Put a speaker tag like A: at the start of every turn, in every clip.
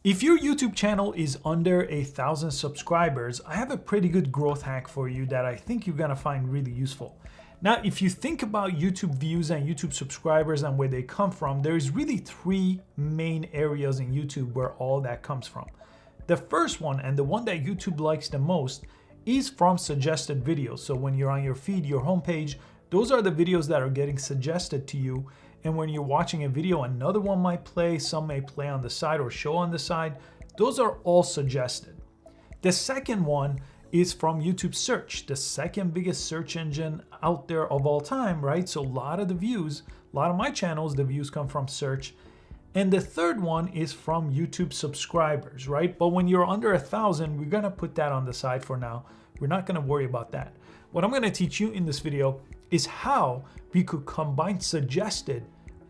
A: If your YouTube channel is under 1,000 subscribers, I have a pretty good growth hack for you that I think you're gonna find really useful. Now, if you think about YouTube views and YouTube subscribers and where they come from, there's really three main areas in YouTube where all that comes from. The first one, and the one that YouTube likes the most, is from suggested videos. So when you're on your feed, your homepage, those are the videos that are getting suggested to you. And when you're watching a video, another one might play, some may play on the side or show on the side. Those are all suggested. The second one is from YouTube search, the second biggest search engine out there of all time, right? So a lot of the views, a lot of my channels, the views come from search. And the third one is from YouTube subscribers, right? But when you're under 1,000, we're gonna put that on the side for now. We're not gonna worry about that. What I'm gonna teach you in this video is how we could combine suggested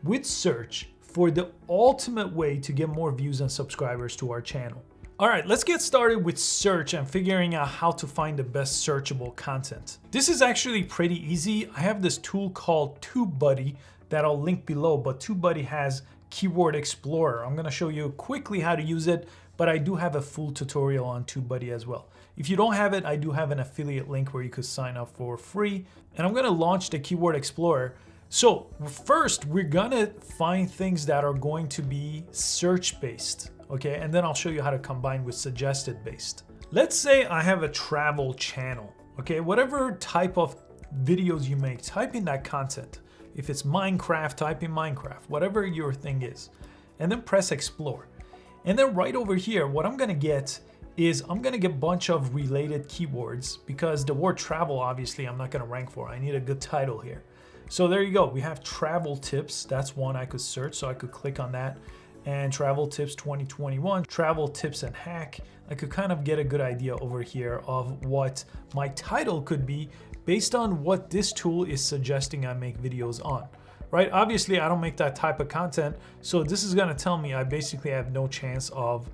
A: with search for the ultimate way to get more views and subscribers to our channel. All right, let's get started with search and figuring out how to find the best searchable content. This is actually pretty easy. I have this tool called Tubebuddy that I'll link below, but Tubebuddy has Keyword Explorer. I'm gonna show you quickly how to use it, but I do have a full tutorial on Tubebuddy as well. If you don't have it, I do have an affiliate link where you could sign up for free. And I'm gonna launch the Keyword Explorer. So first, we're gonna find things that are going to be search-based, okay? And then I'll show you how to combine with suggested-based. Let's say I have a travel channel, okay? Whatever type of videos you make, type in that content. If it's Minecraft, type in Minecraft, whatever your thing is. And then press Explore. And then right over here, what I'm gonna get is I'm gonna get a bunch of related keywords because the word travel, obviously, I'm not gonna rank for. I need a good title here. So there you go. We have travel tips. That's one I could search. So I could click on that and travel tips 2021, travel tips and hack. I could kind of get a good idea over here of what my title could be based on what this tool is suggesting I make videos on, right? Obviously, I don't make that type of content. So this is going to tell me I basically have no chance of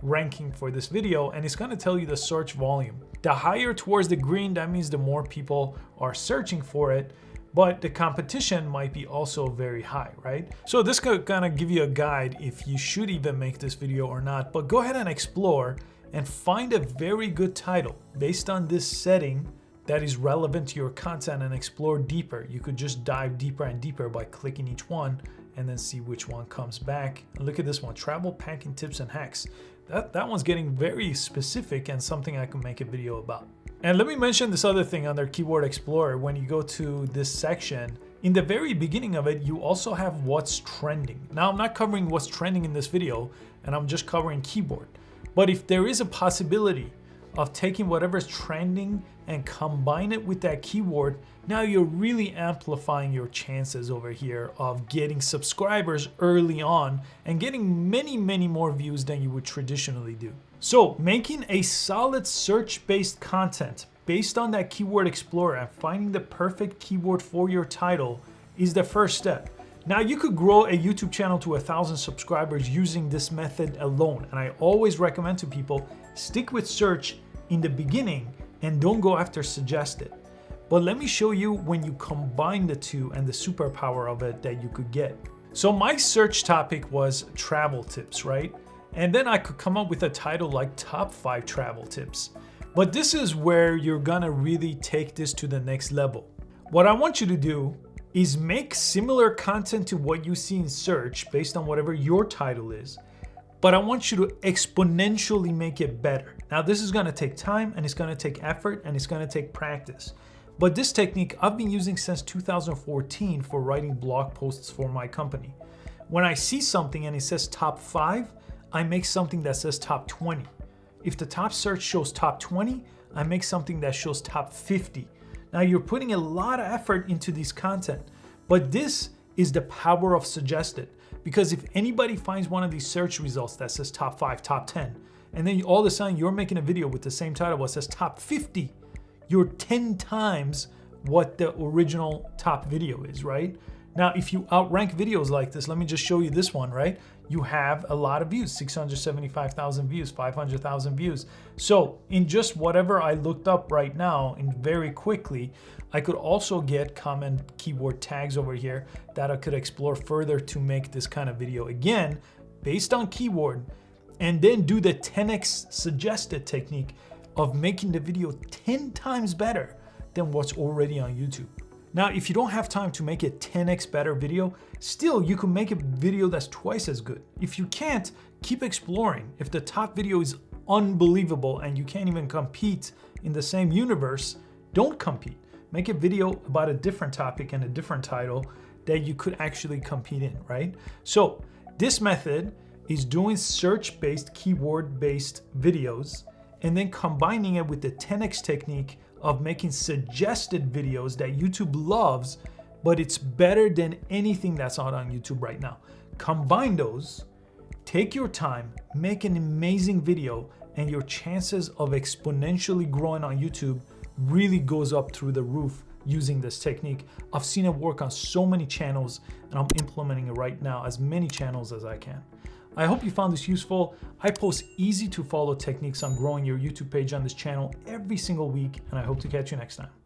A: ranking for this video, and it's going to tell you the search volume. The higher towards the green, that means the more people are searching for it. But the competition might be also very high, right? So this could kind of give you a guide if you should even make this video or not, but go ahead and explore and find a very good title based on this setting that is relevant to your content and explore deeper. You could just dive deeper and deeper by clicking each one and then see which one comes back. And look at this one, travel packing tips and hacks. That one's getting very specific and something I can make a video about. And let me mention this other thing under Keyword Explorer. When you go to this section, in the very beginning of it, you also have what's trending. Now, I'm not covering what's trending in this video, and I'm just covering keyboard. But if there is a possibility of taking whatever's trending and combine it with that keyword, now you're really amplifying your chances over here of getting subscribers early on and getting many, many more views than you would traditionally do. So making a solid search-based content based on that Keyword Explorer and finding the perfect keyword for your title is the first step. Now you could grow a YouTube channel to 1,000 subscribers using this method alone. And I always recommend to people, stick with search in the beginning and don't go after suggested. But let me show you when you combine the two and the superpower of it that you could get. So my search topic was travel tips, right? And then I could come up with a title like top 5 travel tips. But this is where you're gonna really take this to the next level. What I want you to do is make similar content to what you see in search based on whatever your title is. But I want you to exponentially make it better. Now this is gonna take time and it's gonna take effort and it's gonna take practice. But this technique I've been using since 2014 for writing blog posts for my company. When I see something and it says top 5, I make something that says top 20. If the top search shows top 20, I make something that shows top 50. Now you're putting a lot of effort into this content, but this is the power of suggested. Because if anybody finds one of these search results that says top 5, top 10, and then all of a sudden you're making a video with the same title that says top 50, you're 10 times what the original top video is, right? Now, if you outrank videos like this, let me just show you this one, right? You have a lot of views, 675,000 views, 500,000 views. So in just whatever I looked up right now and very quickly, I could also get common keyword tags over here that I could explore further to make this kind of video. Again, based on keyword, and then do the 10x suggested technique of making the video 10 times better than what's already on YouTube. Now, if you don't have time to make a 10x better video, still you can make a video that's twice as good. If you can't, keep exploring. If the top video is unbelievable and you can't even compete in the same universe, don't compete. Make a video about a different topic and a different title that you could actually compete in, right? So this method is doing search-based, keyword-based videos and then combining it with the 10x technique of making suggested videos that YouTube loves, but it's better than anything that's out on YouTube right now. Combine those, take your time, make an amazing video, and your chances of exponentially growing on YouTube really goes up through the roof using this technique. I've seen it work on so many channels, and I'm implementing it right now as many channels as I can. I hope you found this useful. I post easy to follow techniques on growing your YouTube page on this channel every single week, and I hope to catch you next time.